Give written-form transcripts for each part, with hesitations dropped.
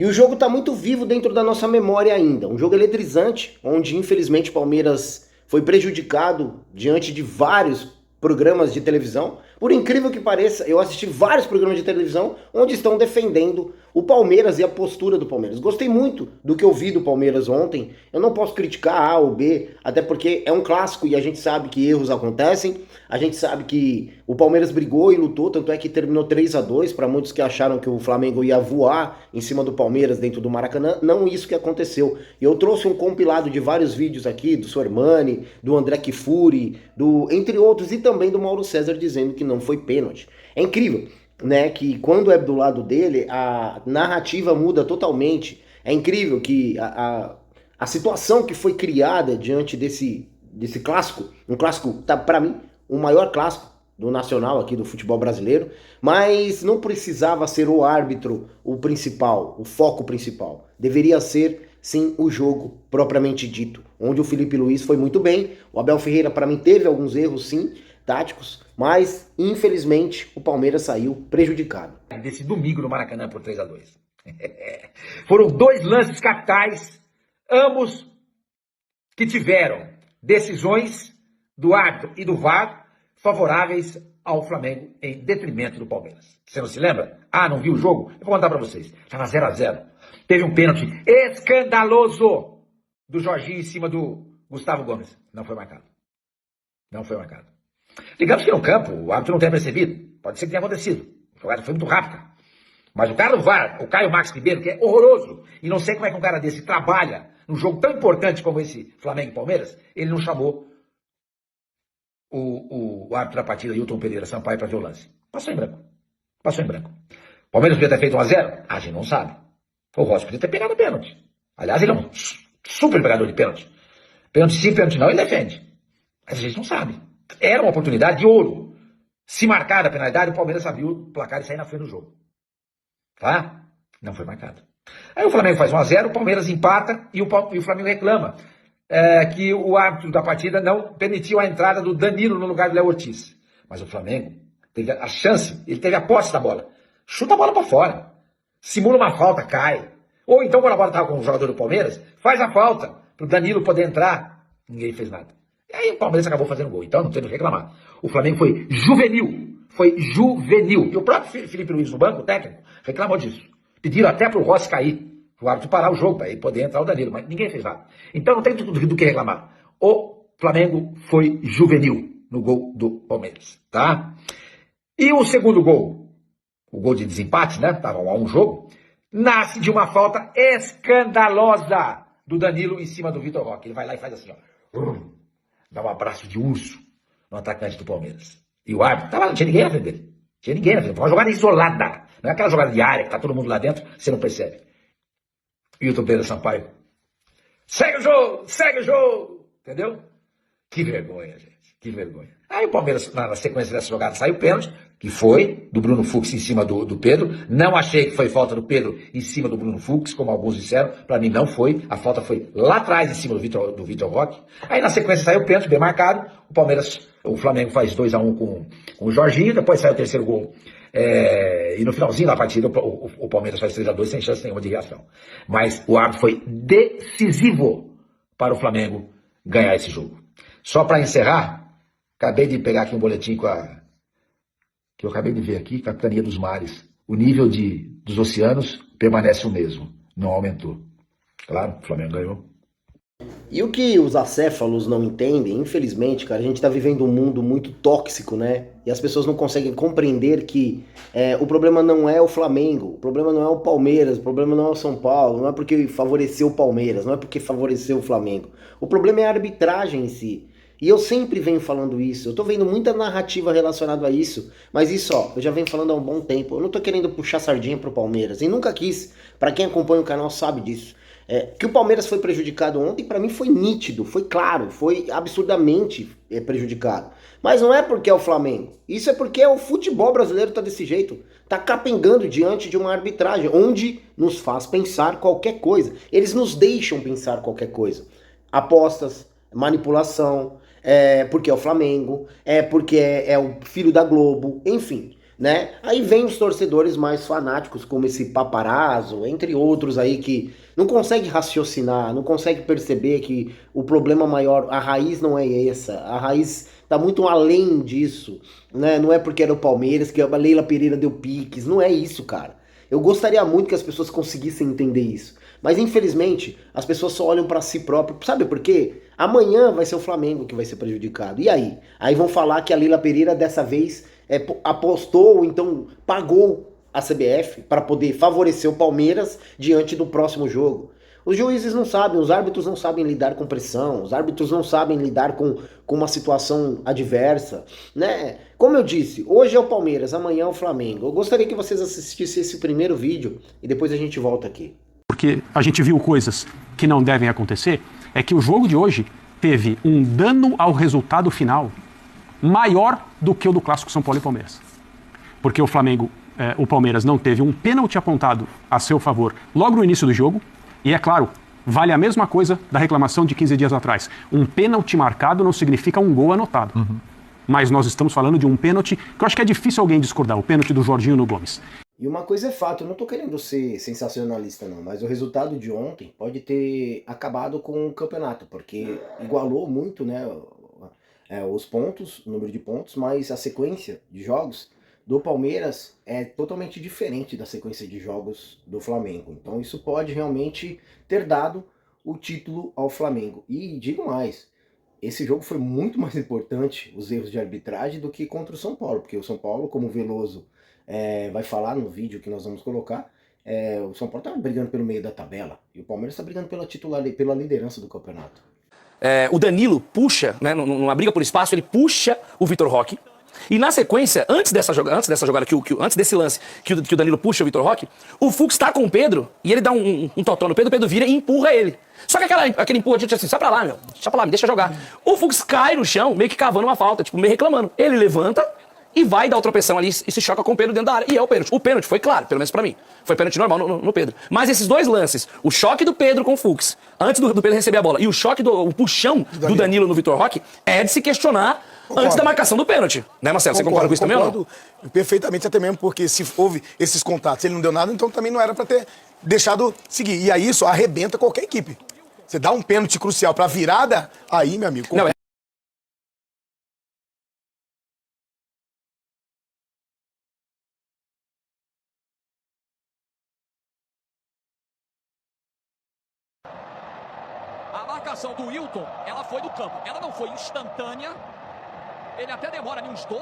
E o jogo está muito vivo dentro da nossa memória ainda. Um jogo eletrizante, onde infelizmente o Palmeiras foi prejudicado diante de vários programas de televisão. Por incrível que pareça, eu assisti vários programas de televisão onde estão defendendo o Palmeiras e a postura do Palmeiras. Gostei muito do que eu vi do Palmeiras ontem. Eu não posso criticar A ou B, até porque é um clássico e a gente sabe que erros acontecem. A gente sabe que o Palmeiras brigou e lutou, tanto é que terminou 3-2 para muitos que acharam que o Flamengo ia voar em cima do Palmeiras dentro do Maracanã. Não isso que aconteceu. Eu trouxe um compilado de vários vídeos aqui, do Sormani, do André Kfouri, entre outros, e também do Mauro César dizendo que não foi pênalti. É incrível, né, que quando é do lado dele, a narrativa muda totalmente. É incrível que a situação que foi criada diante desse clássico, um clássico, tá, para mim, o maior clássico do nacional aqui do futebol brasileiro, mas não precisava ser o árbitro o principal, o foco principal. Deveria ser, sim, o jogo propriamente dito, onde o Felipe Luiz foi muito bem, o Abel Ferreira para mim teve alguns erros, sim, táticos, mas infelizmente o Palmeiras saiu prejudicado. Desse domingo no Maracanã por 3-2. Foram dois lances capitais, ambos que tiveram decisões do árbitro e do VAR favoráveis ao Flamengo em detrimento do Palmeiras. Você não se lembra? Ah, não viu o jogo? Eu vou contar para vocês. Estava 0-0. Teve um pênalti escandaloso do Jorginho em cima do Gustavo Gomes. Não foi marcado. Não foi marcado. Digamos que no campo o árbitro não tenha percebido. Pode ser que tenha acontecido. A jogada foi muito rápida. Mas o cara do VAR, o Caio Max Ribeiro, que é horroroso, e não sei como é que um cara desse trabalha num jogo tão importante como esse Flamengo e Palmeiras, ele não chamou o árbitro da partida, Hilton Pereira Sampaio, para ver o lance. Passou em branco. Passou em branco. Palmeiras podia ter feito 1-0? A gente não sabe. O Rossi podia ter pegado o pênalti. Aliás, ele é um super pegador de pênalti. Pênalti sim, pênalti não, ele defende. Mas a gente não sabe. Era uma oportunidade de ouro. Se marcar a penalidade, o Palmeiras abriu o placar e sair na frente do jogo. Tá? Não foi marcado. Aí o Flamengo faz 1-0, o Palmeiras empata e o Flamengo reclama que o árbitro da partida não permitiu a entrada do Danilo no lugar do Léo Ortiz. Mas o Flamengo teve a chance, ele teve a posse da bola. Chuta a bola para fora. Simula uma falta, cai. Ou então, quando a bola estava com o jogador do Palmeiras, faz a falta para o Danilo poder entrar. Ninguém fez nada. E aí o Palmeiras acabou fazendo gol. Então não tem o que reclamar. O Flamengo foi juvenil. Foi juvenil. E o próprio Felipe Luiz no banco, o técnico, reclamou disso. Pediram até para o Rossi cair. O árbitro parar o jogo para ele poder entrar o Danilo. Mas ninguém fez nada. Então não tem do que reclamar. O Flamengo foi juvenil no gol do Palmeiras. Tá? E o segundo gol, o gol de desempate, né? Estava a um jogo, nasce de uma falta escandalosa do Danilo em cima do Vitor Roque. Ele vai lá e faz assim, ó. Dá um abraço de urso no atacante do Palmeiras. E o árbitro tava lá, não tinha ninguém na frente dele. Tinha ninguém na frente. Foi uma jogada isolada. Não é aquela jogada de área que tá todo mundo lá dentro, você não percebe. E o Pereira Sampaio. Segue o jogo! Segue o jogo! Entendeu? Que vergonha, gente. Que vergonha. Aí o Palmeiras, na sequência dessa jogada, saiu o pênalti, que foi do Bruno Fux em cima do Pedro. Não achei que foi falta do Pedro em cima do Bruno Fux, como alguns disseram. Para mim não foi. A falta foi lá atrás, em cima do Vitor Roque. Aí na sequência saiu o pênalti, bem marcado. O Flamengo faz 2-1 com o Jorginho. Depois sai o terceiro gol. E no finalzinho da partida, o Palmeiras faz 3-2 sem chance nenhuma de reação. Mas o árbitro foi decisivo para o Flamengo ganhar esse jogo. Só para encerrar, acabei de pegar aqui um boletim que eu acabei de ver aqui, Capitania dos Mares. O nível dos oceanos permanece o mesmo, não aumentou. Claro, o Flamengo ganhou. E o que os acéfalos não entendem, infelizmente, cara, a gente tá vivendo um mundo muito tóxico, né? E as pessoas não conseguem compreender que o problema não é o Flamengo, o problema não é o Palmeiras, o problema não é o São Paulo, não é porque favoreceu o Palmeiras, não é porque favoreceu o Flamengo. O problema é a arbitragem em si. E eu sempre venho falando isso, eu tô vendo muita narrativa relacionada a isso, mas isso, ó, eu já venho falando há um bom tempo. Eu não tô querendo puxar sardinha pro Palmeiras, e nunca quis, pra quem acompanha o canal sabe disso. Que o Palmeiras foi prejudicado ontem, pra mim foi nítido, foi claro, foi absurdamente prejudicado. Mas não é porque é o Flamengo, isso é porque o futebol brasileiro tá desse jeito, tá capengando diante de uma arbitragem, onde nos faz pensar qualquer coisa. Eles nos deixam pensar qualquer coisa. Apostas, manipulação, porque é o Flamengo, porque é o filho da Globo, enfim. né? Aí vem os torcedores mais fanáticos, como esse Paparazzo, entre outros aí que não consegue raciocinar, não consegue perceber que o problema maior, a raiz não é essa, a raiz tá muito além disso, né? Não é porque era o Palmeiras que a Leila Pereira deu piques, não é isso, cara. Eu gostaria muito que as pessoas conseguissem entender isso. Mas infelizmente, as pessoas só olham pra si próprio. Sabe por quê? Amanhã vai ser o Flamengo que vai ser prejudicado. E aí? Aí vão falar que a Leila Pereira dessa vez apostou ou então pagou a CBF para poder favorecer o Palmeiras diante do próximo jogo. Os juízes não sabem, os árbitros não sabem lidar com pressão, os árbitros não sabem lidar com uma situação adversa, né? Como eu disse, hoje é o Palmeiras, amanhã é o Flamengo. Eu gostaria que vocês assistissem esse primeiro vídeo e depois a gente volta aqui. Porque a gente viu coisas que não devem acontecer, é que o jogo de hoje teve um dano ao resultado final maior do que o do clássico São Paulo e Palmeiras. Porque o Palmeiras não teve um pênalti apontado a seu favor logo no início do jogo, e é claro, vale a mesma coisa da reclamação de 15 dias atrás. Um pênalti marcado não significa um gol anotado. Mas nós estamos falando de um pênalti que eu acho que é difícil alguém discordar, o pênalti do Jorginho no Gomes. E uma coisa é fato, eu não tô querendo ser sensacionalista não, mas o resultado de ontem pode ter acabado com o campeonato, porque igualou muito, né, os pontos, o número de pontos, mas a sequência de jogos do Palmeiras é totalmente diferente da sequência de jogos do Flamengo. Então isso pode realmente ter dado o título ao Flamengo. E digo mais, esse jogo foi muito mais importante, os erros de arbitragem, do que contra o São Paulo, porque o São Paulo, como o Veloso vai falar no vídeo que nós vamos colocar, o São Paulo tá brigando pelo meio da tabela, e o Palmeiras está brigando pela liderança do campeonato. O Danilo puxa, né, numa briga por espaço, ele puxa o Vitor Roque. E na sequência, antes dessa jogada, antes desse lance que o Danilo puxa o Vitor Roque, o Fux tá com o Pedro e ele dá um totó no Pedro, o Pedro vira e empurra ele. Só que aquele empurra, tipo assim, sai pra lá, meu, deixa pra lá, me deixa jogar. O Fux cai no chão, meio que cavando uma falta, tipo, meio reclamando. Ele levanta e vai dar o tropeção ali e se choca com o Pedro dentro da área. E é o pênalti. O pênalti foi claro, pelo menos pra mim. Foi pênalti normal no Pedro. Mas esses dois lances, o choque do Pedro com o Fux, antes do Pedro receber a bola, e o choque o puxão do Danilo no Vitor Roque, é de se questionar antes da marcação do pênalti. Né, Marcelo? Você concorda com isso também ou não? Perfeitamente, até mesmo porque se houve esses contatos, ele não deu nada, então também não era pra ter deixado seguir. E aí isso arrebenta qualquer equipe. Você dá um pênalti crucial pra virada, aí, meu amigo... Não, A marcação do Wilton, ela foi do campo. Ela não foi instantânea. Ele até demora ali uns 2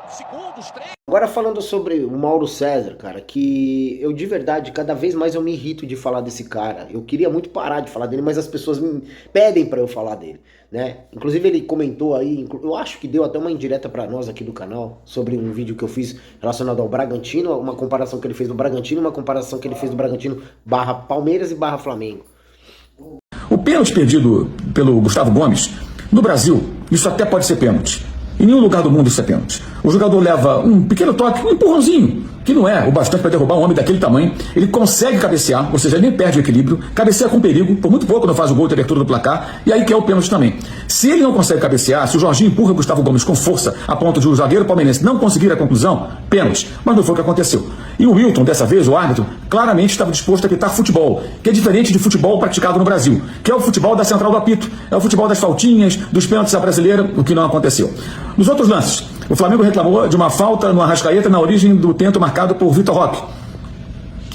segundos, 3. Agora falando sobre o Mauro César, cara, que eu de verdade, cada vez mais eu me irrito de falar desse cara. Eu queria muito parar de falar dele, mas as pessoas me pedem pra eu falar dele, né? Inclusive ele comentou aí, eu acho que deu até uma indireta pra nós aqui do canal, sobre um vídeo que eu fiz relacionado ao Bragantino, uma comparação que ele fez do Bragantino, uma comparação que ele fez do Bragantino barra Palmeiras e barra Flamengo. O pênalti perdido pelo Gustavo Gomes, no Brasil, isso até pode ser pênalti. Em nenhum lugar do mundo isso é pênalti. O jogador leva um pequeno toque, um empurrãozinho, que não é o bastante para derrubar um homem daquele tamanho. Ele consegue cabecear, ou seja, ele nem perde o equilíbrio, cabeceia com perigo, por muito pouco não faz o gol de abertura do placar, e aí que é o pênalti também. Se ele não consegue cabecear, se o Jorginho empurra o Gustavo Gomes com força, a ponto de o zagueiro palmeirense não conseguir a conclusão, pênalti. Mas não foi o que aconteceu. E o Wilton, dessa vez, o árbitro, claramente estava disposto a apitar futebol, que é diferente de futebol praticado no Brasil, que é o futebol da central do apito, é o futebol das faltinhas, dos pênaltis à brasileira, o que não aconteceu. Nos outros lances, o Flamengo reclamou de uma falta no Arrascaeta na origem do tento marcado por Vitor Roque.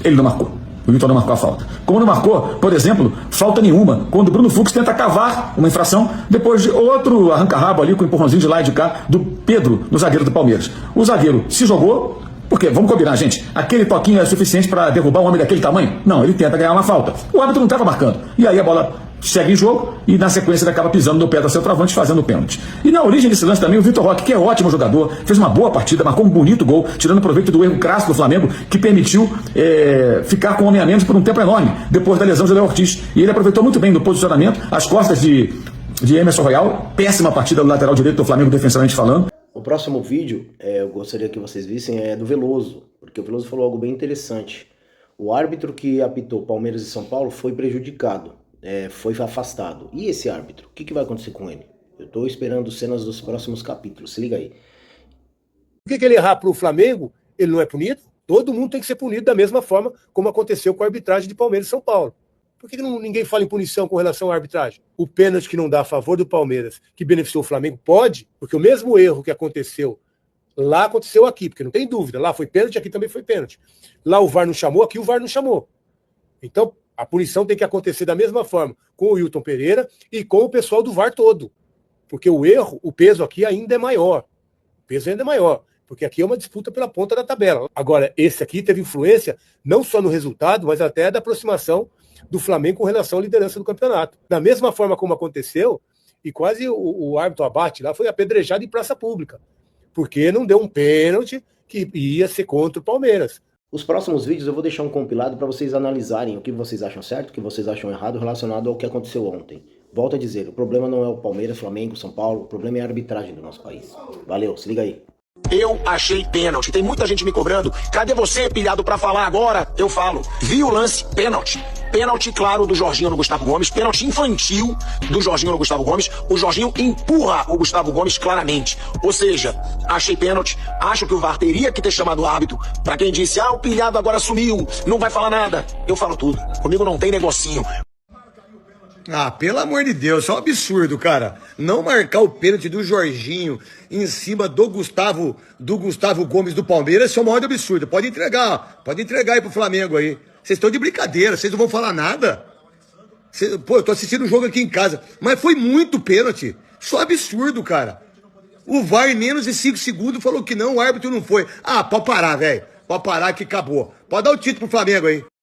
Ele não marcou. O Vitor não marcou a falta. Como não marcou, por exemplo, falta nenhuma, quando o Bruno Fux tenta cavar uma infração depois de outro arranca-rabo ali com o empurrãozinho de lá e de cá do Pedro, no zagueiro do Palmeiras. O zagueiro se jogou, porque, vamos combinar, gente, aquele toquinho é suficiente para derrubar um homem daquele tamanho? Não, ele tenta ganhar uma falta. O árbitro não estava marcando. E aí a bola segue em jogo e na sequência ele acaba pisando no pé da centroavante fazendo o pênalti. E na origem desse lance também o Vitor Roque, que é ótimo jogador, fez uma boa partida, marcou um bonito gol, tirando proveito do erro crasso do Flamengo, que permitiu ficar com um homem a menos por um tempo enorme, depois da lesão de Léo Ortiz. E ele aproveitou muito bem do posicionamento, as costas de Emerson Royal, péssima partida do lateral direito do Flamengo defensivamente falando. O próximo vídeo, eu gostaria que vocês vissem, é do Veloso, porque o Veloso falou algo bem interessante. O árbitro que apitou Palmeiras e São Paulo foi prejudicado, foi afastado. E esse árbitro, o que vai acontecer com ele? Eu estou esperando cenas dos próximos capítulos, se liga aí. O que ele errar para o Flamengo ele não é punido? Todo mundo tem que ser punido da mesma forma como aconteceu com a arbitragem de Palmeiras e São Paulo. Por que ninguém fala em punição com relação à arbitragem? O pênalti que não dá a favor do Palmeiras, que beneficiou o Flamengo, pode, porque o mesmo erro que aconteceu lá aconteceu aqui, porque não tem dúvida. Lá foi pênalti, aqui também foi pênalti. Lá o VAR não chamou, aqui o VAR não chamou. Então, a punição tem que acontecer da mesma forma com o Wilton Pereira e com o pessoal do VAR todo. Porque o erro, o peso aqui ainda é maior. O peso ainda é maior. Porque aqui é uma disputa pela ponta da tabela. Agora, esse aqui teve influência não só no resultado, mas até da aproximação do Flamengo com relação à liderança do campeonato. Da mesma forma como aconteceu, e quase o árbitro Abate lá foi apedrejado em praça pública, porque não deu um pênalti que ia ser contra o Palmeiras. Os próximos vídeos eu vou deixar um compilado para vocês analisarem o que vocês acham certo, o que vocês acham errado relacionado ao que aconteceu ontem. Volto a dizer, o problema não é o Palmeiras, Flamengo, São Paulo, o problema é a arbitragem do nosso país. Valeu, se liga aí. Eu achei pênalti. Tem muita gente me cobrando. Cadê você, pilhado, pra falar agora? Eu falo. Vi o lance, pênalti. Pênalti, claro, do Jorginho no Gustavo Gomes. Pênalti infantil do Jorginho no Gustavo Gomes. O Jorginho empurra o Gustavo Gomes claramente. Ou seja, achei pênalti. Acho que o VAR teria que ter chamado o árbitro. Pra quem disse, o pilhado agora sumiu, não vai falar nada. Eu falo tudo. Comigo não tem negocinho. Ah, pelo amor de Deus, isso é um absurdo, cara. Não marcar o pênalti do Jorginho em cima do Gustavo Gomes do Palmeiras, isso é o maior absurdo. Pode entregar aí pro Flamengo aí. Vocês estão de brincadeira, vocês não vão falar nada. Pô, eu tô assistindo o jogo aqui em casa, mas foi muito pênalti. Isso é um absurdo, cara. O VAR em menos de 5 segundos falou que não, o árbitro não foi. Ah, pode parar, velho. Pode parar que acabou. Pode dar o título pro Flamengo aí.